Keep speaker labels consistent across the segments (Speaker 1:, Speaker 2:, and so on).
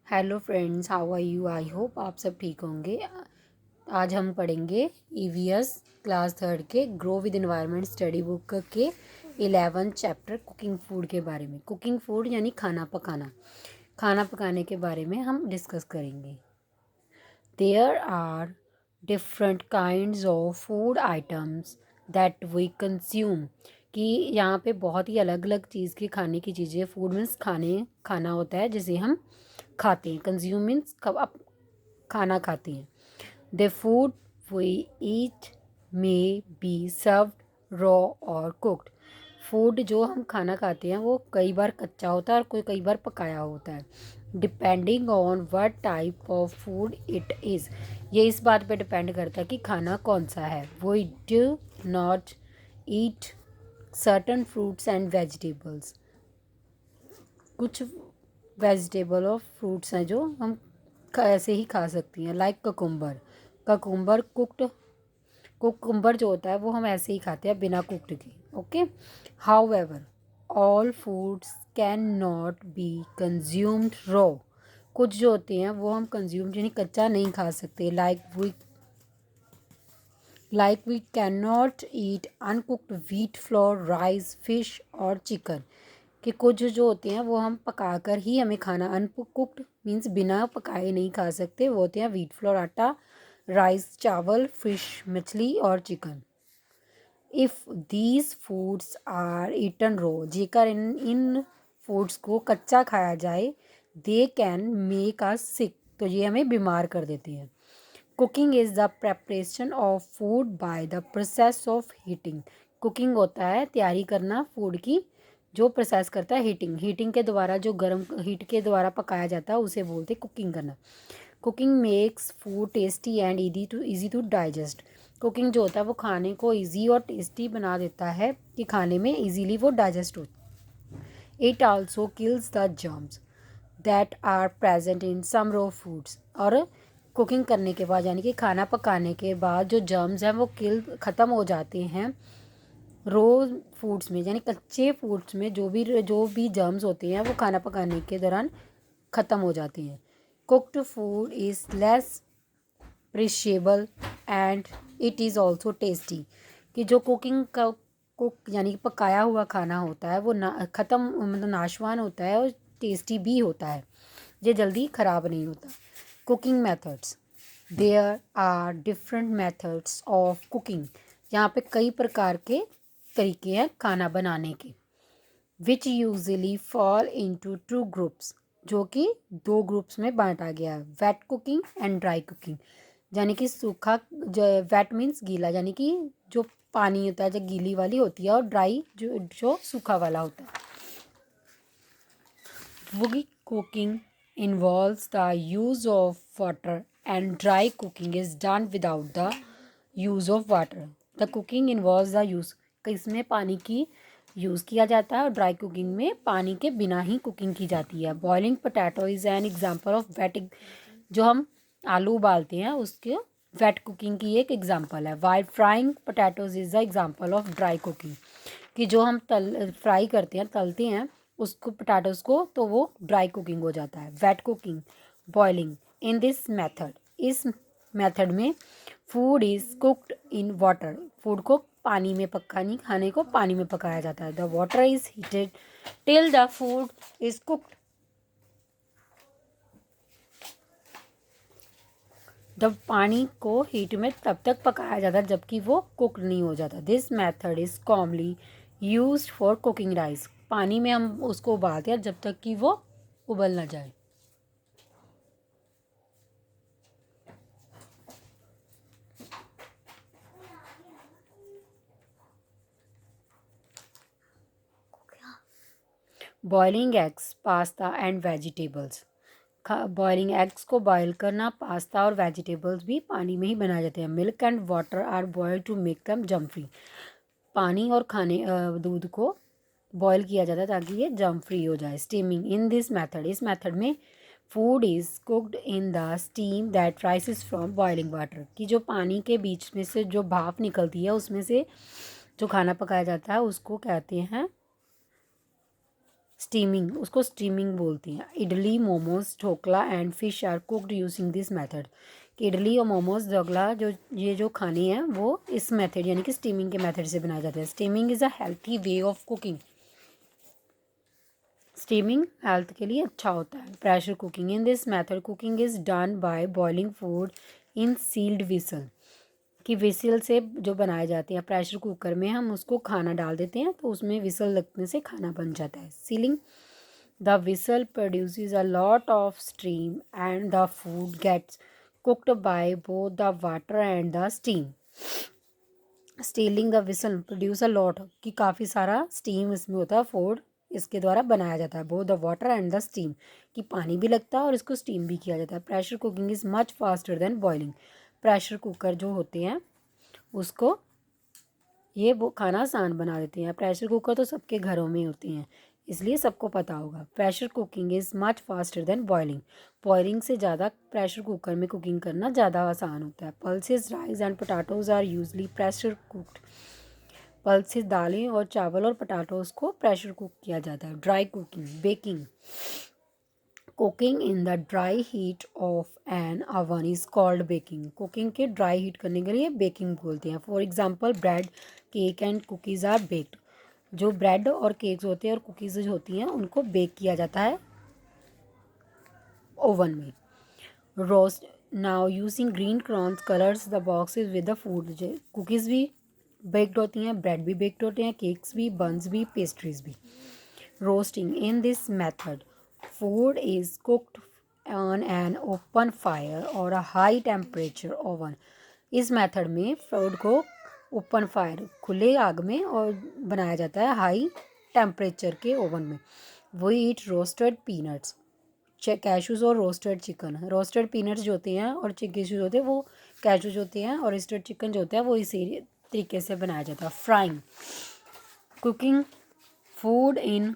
Speaker 1: Hello friends, how are you. I hope आप सब ठीक होंगे। आज हम पढ़ेंगे ईवीएस क्लास थर्ड के grow with environment study book के 11 चैप्टर कुकिंग फूड के बारे में। कुकिंग फूड यानी खाना पकाना। खाना पकाने के बारे में हम डिस्कस करेंगे। There are different kinds of food items that we consume. कि यहाँ पे बहुत ही अलग अलग चीज़ की खाने की चीज़ें, फूड मीन्स खाना होता है जिसे हम खाते हैं। कंज्यूम मीन्स कब आप खाना खाते हैं। The food we eat may be served raw और कुक्ड। फूड जो हम खाना खाते हैं वो कई बार कच्चा होता है और कई बार पकाया होता है। Depending on what type of food it is. ये इस बात पे डिपेंड करता है कि खाना कौन सा है। We do not eat certain fruits and vegetables. कुछ वेजिटेबल और फ्रूट्स हैं जो हम ऐसे ही खा सकती हैं, लाइक ककुम्बर। ककुम्बर कुकुम्बर जो होता है वो हम ऐसे ही खाते हैं बिना कुक्ड के। Okay. How ever all foods can not be consumed raw. कुछ जो होते हैं वो हम कंज्यूम यानी कच्चा नहीं खा सकते। Like we can not eat uncooked wheat flour, rice, fish और चिकन। कि कुछ जो होते हैं वो हम पकाकर ही हमें खाना, अनकुक्ड मीन्स बिना पकाए नहीं खा सकते। वो होते हैं व्हीट फ्लोर आटा, राइस चावल, फिश मछली और chicken. If these foods are eaten raw, जेकर इन फूड्स को कच्चा खाया जाए, दे कैन मेक अस सिक, तो ये हमें बीमार कर देते हैं। Cooking is the preparation of food by the process of heating. Cooking होता है तैयारी करना फूड की, जो प्रोसेस करता है हीटिंग के द्वारा, जो गर्म हीट के द्वारा पकाया जाता है उसे बोलते कुकिंग करना। Cooking makes food tasty and easy to digest. Cooking जो होता है वो खाने को ईजी और टेस्टी बना देता है कि खाने में ईजीली वो डाइजेस्ट हो। It also kills the germs that are present in some raw foods. और कुकिंग करने के बाद यानी कि खाना पकाने के बाद जो जर्म्स हैं वो ख़त्म हो जाते हैं रो फूड्स में, यानी कच्चे फूड्स में जो भी जर्म्स होते हैं वो खाना पकाने के दौरान ख़त्म हो जाते हैं। Cooked food is less perishable and it is also tasty. कि जो कुक यानी कि पकाया हुआ खाना होता है वो ख़त्म मतलब नाशवान होता है और टेस्टी भी होता है, ये जल्दी ख़राब नहीं होता। Cooking methods, there are different methods of cooking. यहाँ पे कई प्रकार के तरीके हैं खाना बनाने के। Which usually fall into two groups, जो कि दो ग्रुप्स में बांटा गया है। Wet cooking and dry cooking. यानी कि सूखा, जो वेट मीन्स गीला, यानी कि जो पानी होता है जो गीली वाली होती है, और ड्राई जो सूखा वाला होता है। वुगी cooking involves the use of water and dry cooking is done without the use of water. The cooking involves the use, इसमें पानी की यूज़ किया जाता है और ड्राई कुकिंग में पानी के बिना ही कुकिंग की जाती है। Boiling potato is an example of wet. जो हम आलू उबालते हैं उसके वेट कुकिंग की एक एग्जांपल है। While frying potatoes is the example of dry cooking. कि जो हम फ्राई करते हैं, तलते हैं उसको, पोटैटोज़ को, तो वो ड्राई कुकिंग हो जाता है। Wet cooking, boiling. In this method, इस मेथड में food is cooked in water. Food को पानी में खाने को पानी में पकाया जाता है। The water is heated till the food is cooked. जब पानी को हीट में तब तक पकाया जाता है जबकि वो कुक नहीं हो जाता। This method is commonly used for cooking rice. पानी में हम उसको उबालते हैं जब तक कि वो उबल ना जाए। Boiling eggs, pasta and vegetables. Boiling eggs को बॉयल करना, पास्ता और वेजिटेबल्स भी पानी में ही बनाए जाते हैं। Milk and water are boiled to make them germ free. पानी और दूध को बॉयल किया जाता है ताकि ये जम फ्री हो जाए। स्टीमिंग, इन दिस मेथड, इस मेथड में food is cooked in the steam that राइसेस from boiling water. कि जो पानी के बीच में से जो भाप निकलती है उसमें से जो खाना पकाया जाता है उसको कहते हैं स्टीमिंग, उसको स्टीमिंग बोलती हैं। Idli, momos, dhokla and fish are cooked using this method. Idli और मोमोज, ढोकला जो ये खाने हैं वो इस मेथड यानी कि स्टीमिंग के मेथड से बनाए जाते हैं। Steaming is a healthy way of cooking. Steaming health के लिए अच्छा होता है। Pressure cooking, in this method cooking is done by boiling food in sealed vessel. कि विसल से जो बनाए जाते हैं प्रेशर कुकर में, हम उसको खाना डाल देते हैं तो उसमें विसल लगने से खाना बन जाता है। Sealing, the vessel produces a lot of steam and the food gets cooked by both the water and the steam. Sealing the vessel produce a lot, कि काफ़ी सारा स्टीम इसमें होता है, फूड इसके द्वारा बनाया जाता है। Both the water and the steam, कि पानी भी लगता है और इसको स्टीम भी किया जाता है। Pressure cooking is much faster than boiling. Pressure cooker जो होते हैं उसको ये वो खाना आसान बना देते हैं। प्रेशर कुकर तो सबके घरों में होती हैं, इसलिए सबको पता होगा। Pressure cooking is much faster than boiling. Boiling से ज़्यादा प्रेशर कुकर में कुकिंग करना ज़्यादा आसान होता है। Pulses, rice and potatoes are usually pressure cooked. Pulses दालें और चावल और पोटैटोज को प्रेशर कुक किया जाता है। Dry cooking, baking, cooking in the dry heat of an oven is called baking. Cooking के ड्राई हीट करने के लिए बेकिंग बोलते हैं। For example bread, cake and cookies are baked. जो ब्रेड और केक्स होते हैं और कुकीज़ होती हैं उनको बेक किया जाता है ओवन में। Roast, now using green crayons colours the boxes with the food. Cookies भी बेक्ड होती हैं, ब्रेड भी बेक्ड होते हैं, केक्स भी, बंस भी, पेस्ट्रीज भी। Roasting, in this method food is cooked on an open fire or a high temperature oven। इस मेथड में फूड को ओपन फायर खुले आग में और बनाया जाता है हाई टेम्परेचर के ओवन में। वो ईट रोस्टेड पीनट्स, कैशूज़ और रोस्टेड चिकन। रोस्टेड पीनट्स जो होते हैं और कैशूज़ होते हैं वो, कैशूज़ होते हैं और रोस्टेड चिकन जो होता है वो इसी तरीके से बनाया जाता है। Frying, cooking food in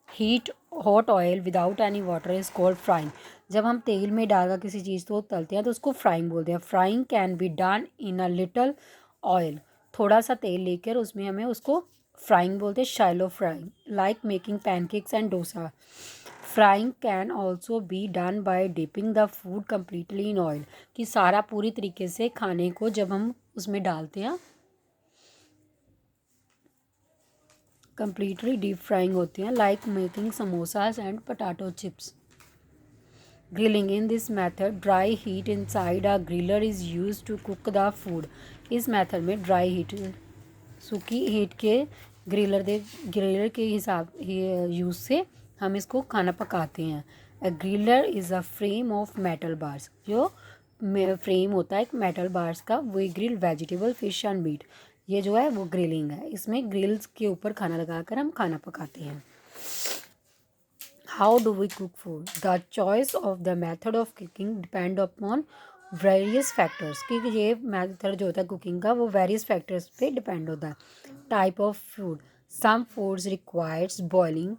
Speaker 1: heat hot oil without any water is called frying. जब हम तेल में डालकर किसी चीज़ को तलते हैं तो उसको फ्राइंग बोलते हैं। Frying can be done in a little oil. थोड़ा सा तेल लेकर उसमें हमें उसको फ्राइंग बोलते हैं। Shallow frying, like making pancakes and dosa. Frying can also be done by dipping the food completely in oil. कि सारा पूरी तरीके से खाने को जब हम उसमें डालते हैं completely deep frying होती हैं, like making samosas and potato chips। Grilling, in this method dry heat inside a griller is used to cook the food। इस मेथड में ड्राई हीट, सूखी हीट के ग्रिलर के हिसाब यूज़ से हम इसको खाना पकाते हैं। A griller is a frame of metal bars. जो फ्रेम होता है एक मेटल बार्स का, वो grill vegetable, fish and meat. ये जो है वो ग्रिलिंग है, इसमें ग्रिल्स के ऊपर खाना लगाकर हम खाना पकाते हैं। How do we cook food, the choice of the method of cooking depend upon various factors. क्योंकि ये मेथड जो होता है कुकिंग का वो वेरियस फैक्टर्स पे डिपेंड होता है। Type of food, some foods requires boiling.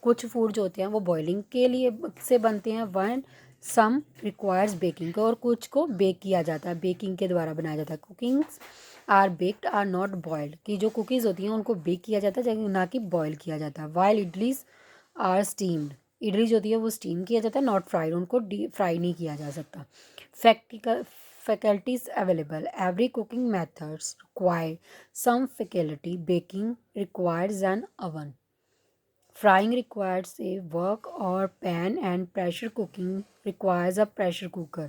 Speaker 1: कुछ फूड जो होते हैं वो बॉइलिंग के लिए से बनते हैं। वन सम रिक्वायर्स बेकिंग, और कुछ को बेक किया जाता है, बेकिंग के द्वारा बनाया जाता है। Cookings are baked are not boiled, कि जो कुकीज़ होती हैं उनको बेक किया जाता है ना कि बॉयल किया जाता है। While idlis are steamed, idli जो होती है वो स्टीम किया जाता है, नॉट फ्राइड, उनको डीप फ्राई नहीं किया जा सकता। Practical faculties available, every cooking methods require some faculty. Baking requires an oven, frying requires a wok or pan and pressure cooking requires a pressure cooker।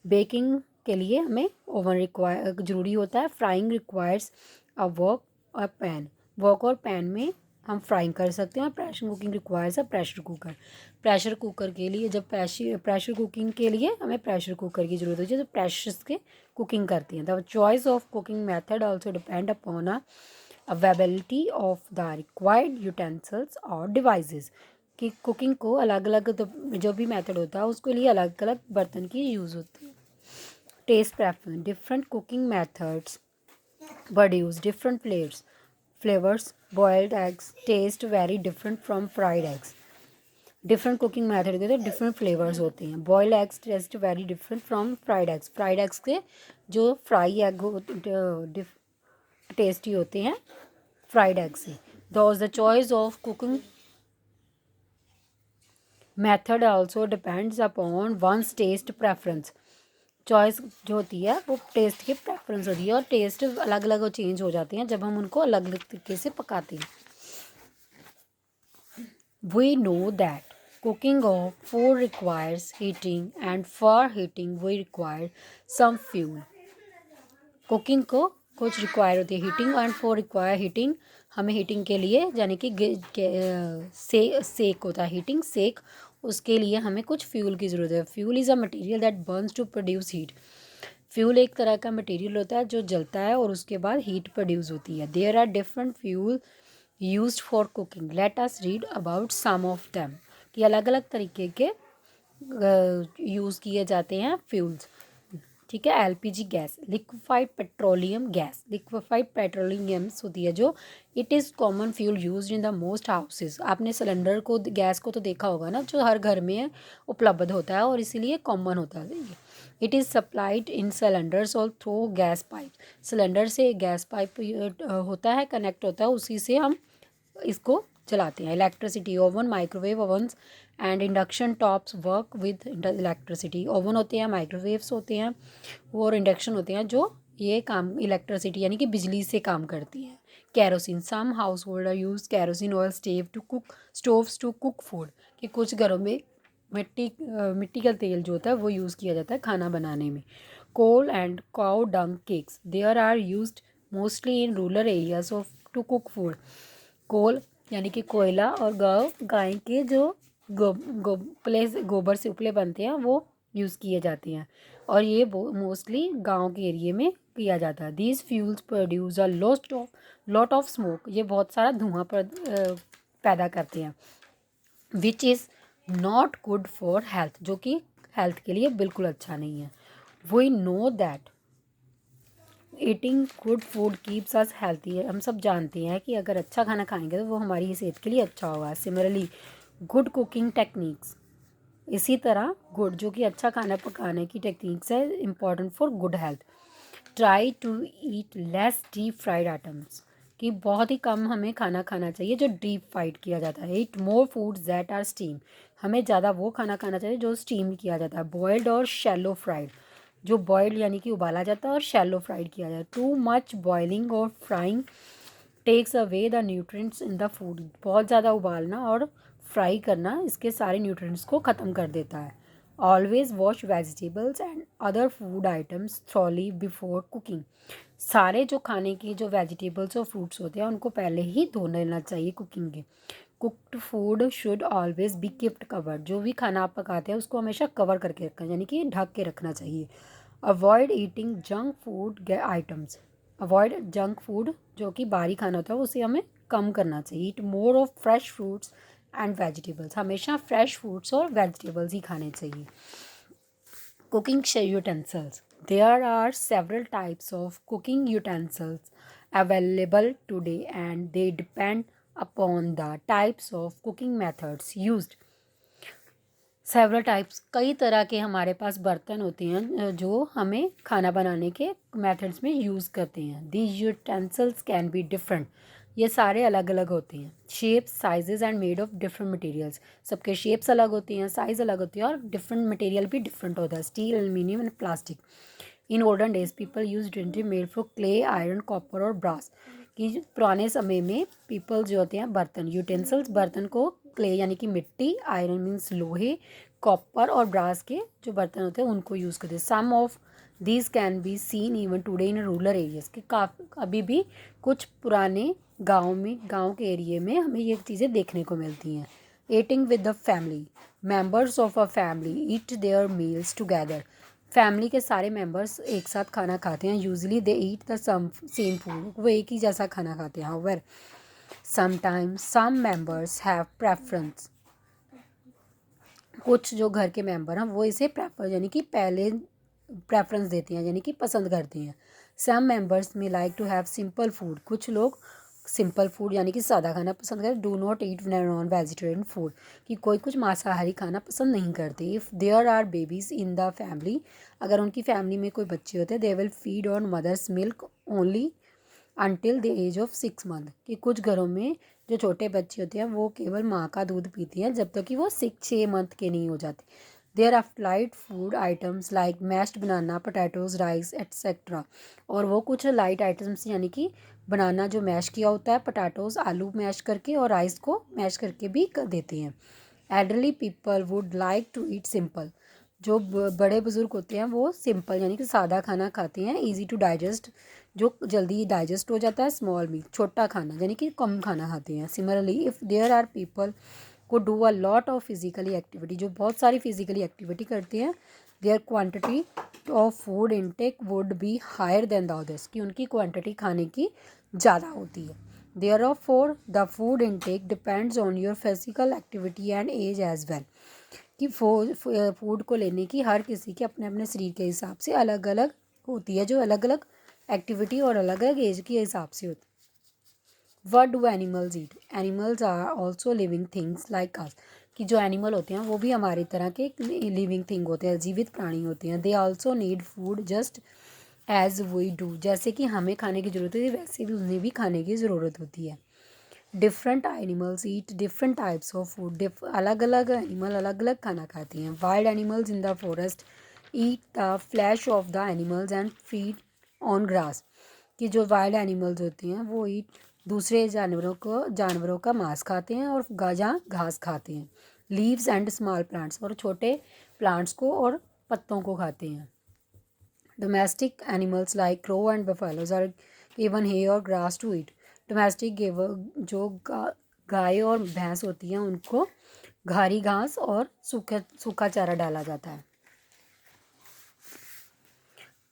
Speaker 1: Baking के लिए हमें oven require ज़रूरी होता है। फ्राइंग रिक्वायर्स अ वॉक और pan, walk और pan में हम फ्राइंग कर सकते हैं। Pressure cooking requires a pressure cooker. Pressure cooker के लिए जब प्रेशर कुकिंग के लिए हमें प्रेशर कुकर की ज़रूरत होती है, तो प्रेशर के कुकिंग करती हैं। The choice of cooking method also depend upon a availability of the required utensils और डिवाइसेस। कि कुकिंग को अलग अलग जो भी मेथड होता है उसके लिए अलग अलग बर्तन की यूज़ होती है। Taste preference, different cooking methods produce different flavours. Boiled eggs taste very different from fried eggs. Different cooking method के तो डिफरेंट फ्लेवर्स होते हैं। Boiled eggs taste very different from fried eggs. Fried eggs के जो fry egg tasty होते हैं fried egg से। Those the choice of cooking method also depends upon one's taste preference. Choice जो होती है वो टेस्ट की प्रेफरेंस होती है, और टेस्ट अलग अलग चेंज हो जाते हैं जब हम उनको अलग अलग तरीके से पकाते हैं। We know that cooking of food requires heating, and for heating we require some fuel. Cooking को कुछ रिक्वायर होती है heating, and for require heating, हमें हीटिंग के लिए यानी कि सेक होता है, हीटिंग सेक, उसके लिए हमें कुछ फ्यूल की ज़रूरत है। Fuel is a material that burns to produce heat. Fuel एक तरह का मटेरियल होता है जो जलता है और उसके बाद हीट प्रोड्यूस होती है। There are different fuel used for cooking, let us read about some of them, कि अलग अलग तरीके के यूज़ किए जाते हैं फ्यूल्स। ठीक है, LPG gas, liquefied petroleum gas, liquefied petroleum gas होती है जो it is common fuel used in the most houses. आपने सिलेंडर को, गैस को तो देखा होगा ना, जो हर घर में उपलब्ध होता है और इसीलिए कॉमन होता है। It is supplied in cylinders और थ्रू गैस पाइप। सिलेंडर से गैस पाइप होता है, कनेक्ट होता है, उसी से हम इसको चलाते हैं। Electricity, oven, microwave ओवन्स and induction tops work with electricity. Oven होते हैं, माइक्रोवेव्स होते हैं और इंडक्शन होते हैं जो ये काम इलेक्ट्रिसिटी यानी कि बिजली से काम करती है। Kerosene, some householder use kerosene oil stoves to cook food, कि कुछ घरों में मिट्टी का तेल जो होता है वो यूज़ किया जाता है खाना बनाने में। Coal and cow dung cakes, there are used mostly in rural areas of to cook food. Coal यानी कि कोयला, और गाय के जो गोबर से उपले बनते हैं वो यूज़ किए जाते हैं, और ये मोस्टली गांव के एरिए में किया जाता है। These fuels produce a lot of smoke, ये बहुत सारा धुआं पैदा करते हैं, which is not good for health, जो कि हेल्थ के लिए बिल्कुल अच्छा नहीं है। We know that eating good food keeps us healthy, हम सब जानते हैं कि अगर अच्छा खाना खाएंगे तो वो हमारी सेहत के लिए अच्छा होगा। सिमिलरली गुड कुकिंग टेक्निक्स, इसी तरह गुड जो कि अच्छा खाना पकाने की टेक्निक्स है important for good health. Try to eat less deep fried items, कि बहुत ही कम हमें खाना खाना चाहिए जो डीप फ्राइड किया जाता है। ईट मोर फूड्स दैट आर स्टीम, हमें ज़्यादा वो खाना खाना चाहिए जो स्टीम किया जाता है। बॉयल्ड और शैलो फ्राइड, जो बॉयल्ड यानी कि उबाला जाता है, और शैलो फ्राइड किया जाता है। टू मच बॉइलिंग और frying takes away the nutrients in the food, बहुत ज़्यादा उबालना और फ्राई करना इसके सारे न्यूट्रिएंट्स को ख़त्म कर देता है। Always wash vegetables and other food items thoroughly before cooking, सारे जो खाने की जो वेजिटेबल्स और फ्रूट्स होते हैं उनको पहले ही धो लेना चाहिए कुकिंग के। Cooked food should always be keeped covered, जो भी खाना आप पकाते हैं उसको हमेशा कवर करके रखना, यानी कि ढक के रखना चाहिए। Avoid eating junk food items, avoid junk food जो कि बाहरी खाना होता है उसे हमें कम करना चाहिए। Eat more of fresh fruits and vegetables, हमेशा फ्रेश फ्रूट्स और वेजिटेबल्स ही खाने चाहिए। Cooking utensils. There are several types of cooking utensils available today, and they depend upon the types of cooking methods used. Several types, कई तरह के हमारे पास बर्तन होते हैं जो हमें खाना बनाने के मेथड्स में यूज़ करते हैं। These utensils can be different, ये सारे अलग अलग होते हैं। Shapes, sizes and made of different materials, सबके शेप्स अलग होती हैं, साइज़ अलग होती है और डिफरेंट मटेरियल भी डिफरेंट होता है। Steel, aluminium and plastic. In olden days people use utensil made for clay, iron, copper और ब्रास, कि पुराने समय में पीपल जो होते हैं बर्तन, यूटेंसिल्स बर्तन को क्ले यानी कि मिट्टी, आयरन मीन्स लोहे, कॉपर और ब्रास के जो बर्तन होते हैं उनको यूज़ करते हैं। Some of these can be seen even today in rural areas, के अभी भी कुछ पुराने गांव के एरिए में हमें ये चीज़ें देखने को मिलती हैं। Eating with the family, members of a family eat their meals together, family के सारे मेंबर्स एक साथ खाना खाते हैं। Usually they eat the same food, वो एक ही जैसा खाना खाते हैं। However sometimes some members have preference, कुछ जो घर के मेंबर हैं वो इसे प्रेफर यानी कि पहले प्रेफरेंस देते हैं यानी कि पसंद करते हैं। Some members may like to have simple food, कुछ लोग सिंपल फूड यानी कि सादा खाना पसंद करते। Do not eat non vegetarian food, कि कोई कुछ मांसाहारी खाना पसंद नहीं करते। If there are babies in the family, अगर उनकी फैमिली में कोई बच्चे होते हैं, they will feed on mother's milk only, until the age of 6 month, कि कुछ घरों में जो छोटे बच्चे होते हैं वो केवल माँ का दूध पीती हैं जब तक कि वो 6 मंथ के नहीं हो जाते। There are light food items like mashed banana, potatoes, rice etcetera. और वो कुछ लाइट आइटम्स यानी कि बनाना जो मैश किया होता है, पोटैटोज आलू मैश करके और राइस को मैश करके भी कर देते हैं। Elderly people would like to eat simple, जो बड़े बुज़ुर्ग होते हैं वो सिंपल यानी कि सादा खाना खाते हैं। इजी टू डाइजेस्ट, जो जल्दी डाइजेस्ट हो जाता है। स्मॉल मील, छोटा खाना यानी कि कम खाना खाते हैं। Similarly if there are people who do a lot of physically activity, जो बहुत सारी फिजिकली एक्टिविटी करते हैं, their quantity of food intake would be higher than the others, कि उनकी क्वांटिटी खाने की ज़्यादा होती है। Therefore, the food intake depends on your physical activity and age as well, कि फूड को लेने की हर किसी के अपने अपने शरीर के हिसाब से अलग अलग होती है, जो अलग अलग एक्टिविटी और अलग अलग एज के हिसाब से होती है। What do animals eat? Animals are also living things like us, कि जो एनिमल होते हैं वो भी हमारी तरह के लिविंग थिंग होते हैं, जीवित प्राणी होते हैं। They also need food just as we do, जैसे कि हमें खाने की ज़रूरत होती है वैसे भी उन्हें भी खाने की ज़रूरत होती है। Different animals eat different types of food, अलग अलग एनिमल अलग अलग खाना खाती हैं। Wild animals in the forest eat the flash of the animals and feed on grass, कि जो वाइल्ड एनिमल्स होती हैं वो ईट दूसरे जानवरों का मांस खाते हैं और जहाँ घास खाते हैं। लीव्स एंड स्मॉल प्लांट्स, और छोटे प्लांट्स को और पत्तों को खाते हैं। Domestic animals like cow and buffaloes are given hay और ग्रास टू ईट। डोमेस्टिक जो गाय और भैंस होती हैं उनको घारी घास और सूखा चारा डाला जाता है।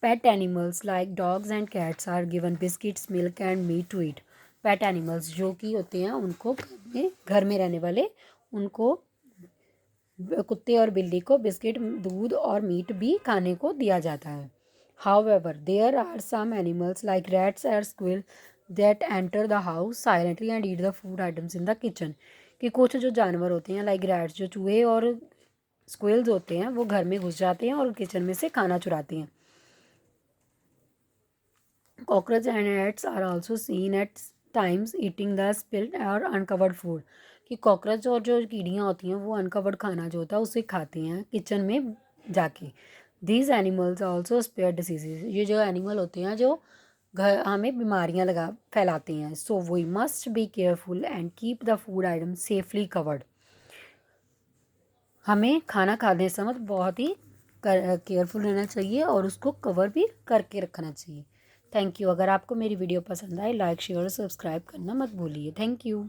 Speaker 1: Pet animals like dogs and cats are given biscuits, milk and meat to eat. Pet animals जो कि होते हैं उनको घर में रहने वाले, उनको कुत्ते और बिल्ली को बिस्किट, दूध और मीट भी खाने को दिया जाता है। However there are some animals like rats और squirrel that enter the house silently and eat the food items in the kitchen, कि कुछ जो जानवर होते हैं लाइक रैट्स, जो चूहे और स्क्विल्स होते हैं वो घर में घुस जाते हैं और किचन में से खाना चुराते हैं। Cockroach and ants are also seen at times eating the spilled और अनकवर्ड फूड, कि कॉकरोच और जो कीड़ियाँ होती हैं वो अनकवर्ड खाना जो होता है उसे खाती हैं किचन में जाके। These animals also spread diseases, ये जो एनिमल होते हैं जो घर हमें बीमारियाँ फैलाते हैं। So we must be careful and keep the food item safely covered, हमें खाना खाने समय बहुत ही केयरफुल रहना चाहिए और उसको कवर भी करके रखना चाहिए। Thank you. अगर आपको मेरी वीडियो पसंद आए लाइक शेयर और सब्सक्राइब करना मत भूलिए। Thank you.